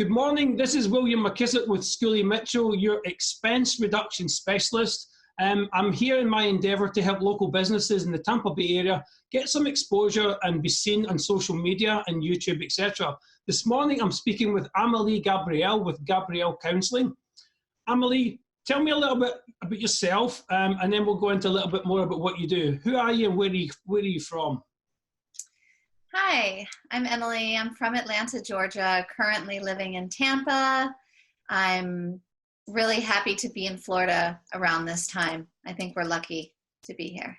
Good morning, this is William McKissock with Schooley Mitchell, your expense reduction specialist. I'm here in my endeavour to help local businesses in the Tampa Bay area get some exposure and be seen on social media and YouTube, etc. This morning I'm speaking with Emalee Gabriel with Gabriel Counselling. Emalee, tell me a little bit about yourself and then we'll go into a little bit more about what you do. Who are you and where are you from? Hi, I'm Emalee. I'm from Atlanta, Georgia, currently living in Tampa. I'm really happy to be in Florida around this time. I think we're lucky to be here.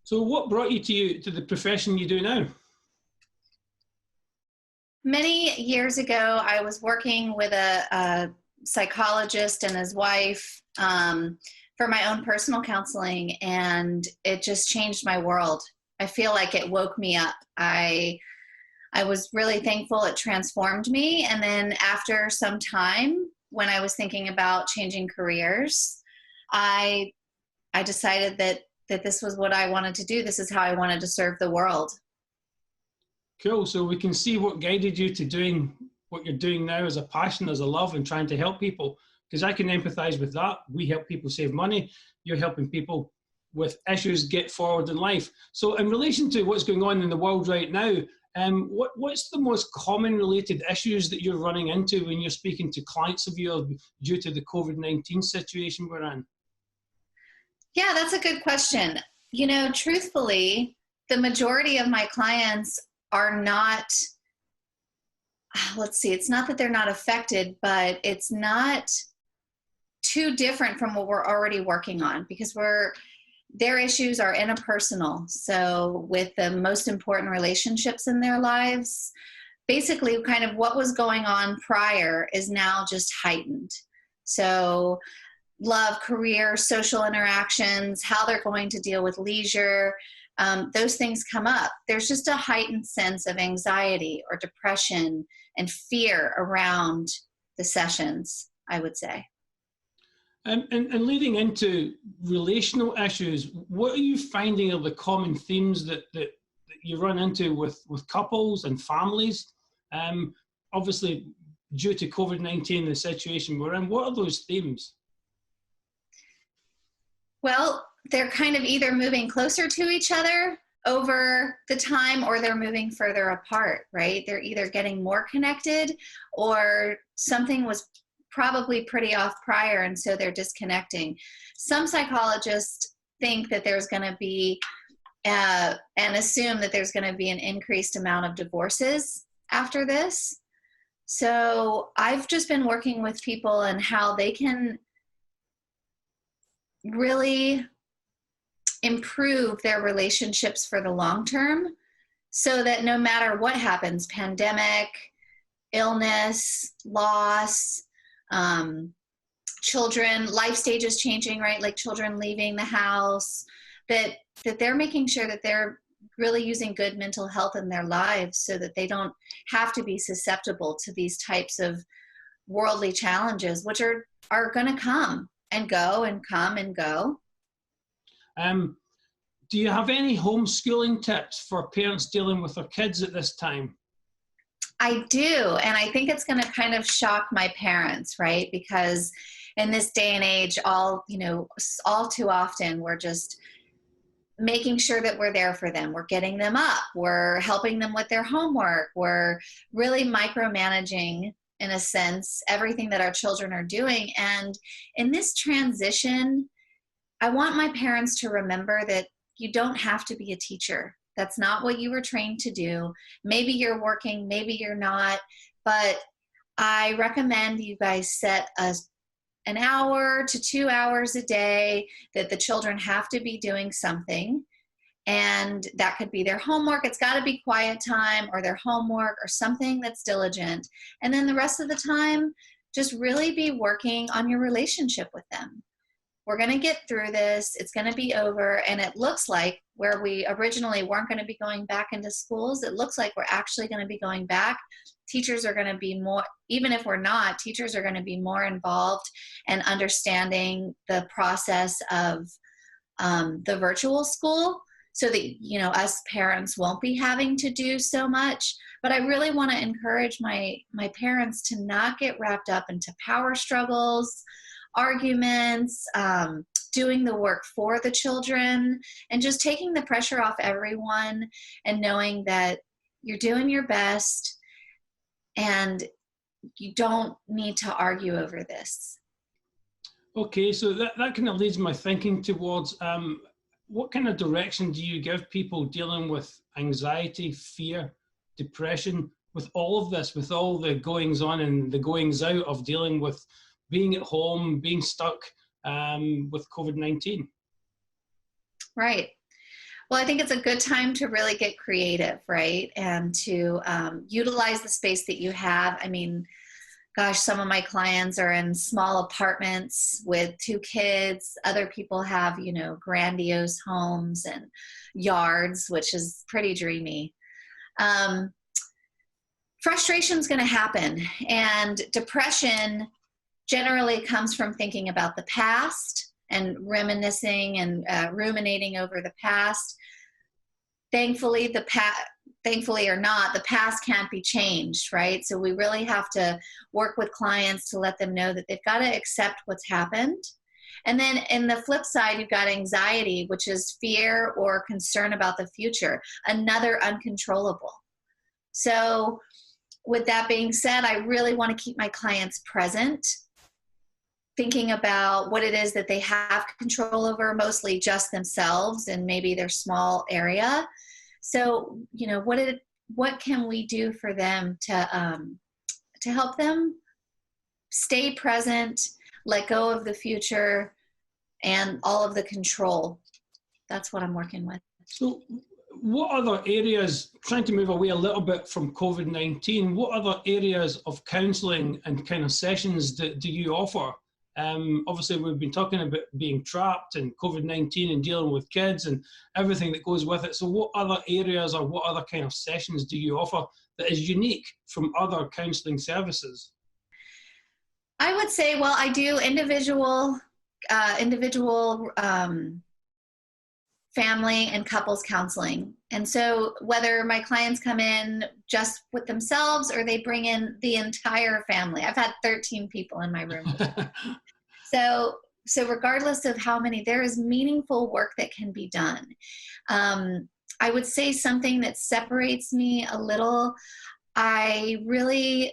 So what brought you to the profession you do now? Many years ago, I was working with a psychologist and his wife for my own personal counseling, and it just changed my world. I feel like it woke me up. I was really thankful it transformed me. And then after some time, when I was thinking about changing careers, I decided that this was what I wanted to do. This is how I wanted to serve the world. Cool. So we can see what guided you to doing what you're doing now as a passion, as a love, and trying to help people. Because I can empathize with that. We help people save money. You're helping people with issues get forward in life. So in relation to what's going on in the world right now, what's the most common related issues that you're running into when you're speaking to clients of yours due to the COVID-19 situation we're in? Yeah, that's a good question. You know, truthfully, the majority of my clients are not, it's not that they're not affected, but it's not too different from what we're already working on, because their issues are interpersonal. So with the most important relationships in their lives, basically kind of what was going on prior is now just heightened. So love, career, social interactions, how they're going to deal with leisure, those things come up. There's just a heightened sense of anxiety or depression and fear around the sessions, I would say. And leading into relational issues, what are you finding are the common themes that you run into with couples and families? Obviously, due to COVID-19, the situation we're in, what are those themes? Well, they're kind of either moving closer to each other over the time, or they're moving further apart, right? They're either getting more connected, or something was probably pretty off prior, and so they're disconnecting. Some psychologists think that there's going to be and assume that there's going to be an increased amount of divorces after this. So I've just been working with people and how they can really improve their relationships for the long term, so that no matter what happens, pandemic, illness, loss, children, life stages changing, right? Like children leaving the house, that they're making sure that they're really using good mental health in their lives, so that they don't have to be susceptible to these types of worldly challenges, which are going to come and go and come and go. Do you have any homeschooling tips for parents dealing with their kids at this time? I do, and I think it's going to kind of shock my parents, right? Because in this day and age, all too often, we're just making sure that we're there for them. We're getting them up. We're helping them with their homework. We're really micromanaging, in a sense, everything that our children are doing. And in this transition, I want my parents to remember that you don't have to be a teacher. That's not what you were trained to do. Maybe you're working, maybe you're not, but I recommend you guys set an hour to 2 hours a day that the children have to be doing something. And that could be their homework. It's got to be quiet time, or their homework, or something that's diligent. And then the rest of the time, just really be working on your relationship with them. We're going to get through this. It's going to be over. And it looks like where we originally weren't going to be going back into schools, it looks like we're actually going to be going back. Teachers are going to be more, even if we're not, teachers are going to be more involved and understanding the process of the virtual school, so that, us parents won't be having to do so much. But I really want to encourage my parents to not get wrapped up into power struggles, arguments, doing the work for the children, and just taking the pressure off everyone and knowing that you're doing your best and you don't need to argue over this. Okay, so that kind of leads my thinking towards what kind of direction do you give people dealing with anxiety, fear, depression, with all of this, with all the goings on and the goings out of dealing with being at home, being stuck with COVID-19? Right. Well, I think it's a good time to really get creative, right? And to utilize the space that you have. I mean, gosh, some of my clients are in small apartments with 2 kids. Other people have, you know, grandiose homes and yards, which is pretty dreamy. Frustration is going to happen. And depression generally comes from thinking about the past and reminiscing and ruminating over the past. Thankfully or not, the past can't be changed, right? So we really have to work with clients to let them know that they've got to accept what's happened. And then in the flip side, you've got anxiety, which is fear or concern about the future, another uncontrollable. So with that being said, I really want to keep my clients present, thinking about what it is that they have control over, mostly just themselves and maybe their small area. So, you know, what can we do for them to help them stay present, let go of the future, and all of the control? That's what I'm working with. So what other areas, trying to move away a little bit from COVID-19, what other areas of counselling and kind of sessions do you offer? Obviously, we've been talking about being trapped and COVID-19 and dealing with kids and everything that goes with it. So what other areas or what other kind of sessions do you offer that is unique from other counselling services? I would say, well, I do individual family and couples counseling. And so whether my clients come in just with themselves or they bring in the entire family, I've had 13 people in my room. So regardless of how many, there is meaningful work that can be done. I would say something that separates me a little. I really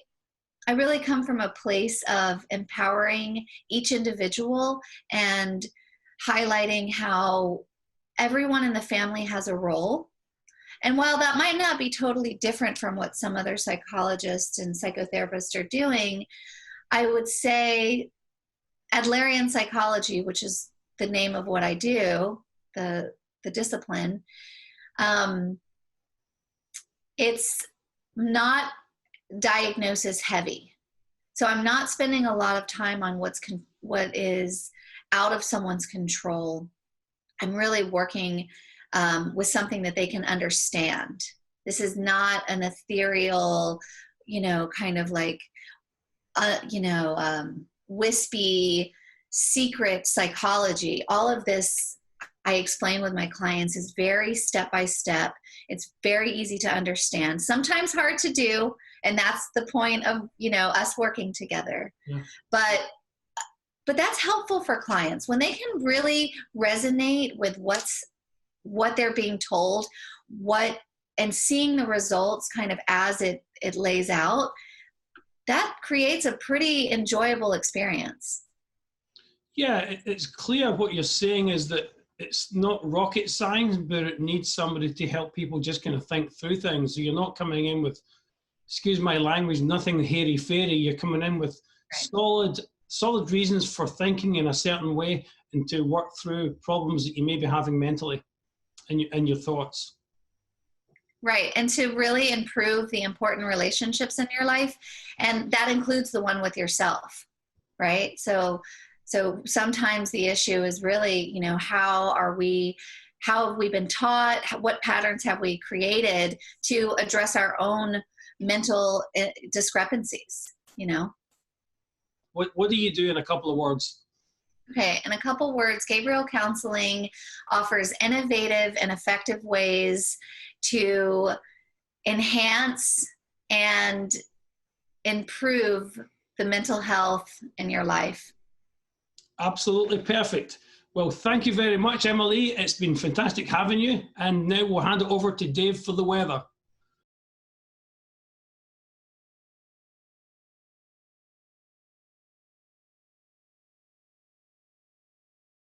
come from a place of empowering each individual and highlighting how everyone in the family has a role. And while that might not be totally different from what some other psychologists and psychotherapists are doing, I would say Adlerian psychology, which is the name of what I do, the discipline, it's not diagnosis heavy. So I'm not spending a lot of time on what is out of someone's control. I'm really working with something that they can understand. This is not an ethereal, kind of like, wispy secret psychology. All of this I explain with my clients is very step-by-step. It's very easy to understand, sometimes hard to do. And that's the point of, us working together. Yeah. But that's helpful for clients when they can really resonate with what they're being told, and seeing the results kind of as it lays out. That creates a pretty enjoyable experience. Yeah, it's clear what you're saying is that it's not rocket science, but it needs somebody to help people just kind of think through things. So you're not coming in with, excuse my language, nothing hairy-fairy. You're coming in with solid reasons for thinking in a certain way and to work through problems that you may be having mentally and your thoughts. Right, and to really improve the important relationships in your life, and that includes the one with yourself, right? So sometimes the issue is really, how have we been taught? What patterns have we created to address our own mental discrepancies, What do you do in a couple of words? Okay, in a couple words, Gabriel Counseling offers innovative and effective ways to enhance and improve the mental health in your life. Absolutely perfect. Well, thank you very much, Emalee. It's been fantastic having you. And now we'll hand it over to Dave for the weather.